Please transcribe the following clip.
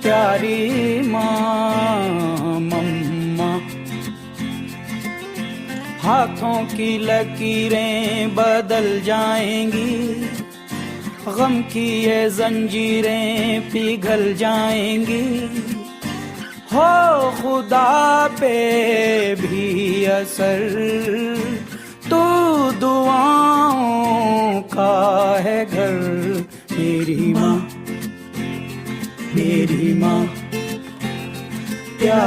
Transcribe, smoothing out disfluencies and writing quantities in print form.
प्यारी माँ मम्मा। हाथों की लकीरें बदल जाएंगी, गम की ये जंजीरें पिघल जाएंगी। हो खुदा पे भी असर, तू दुआओं का है घर। मेरी माँ, मेरी माँ,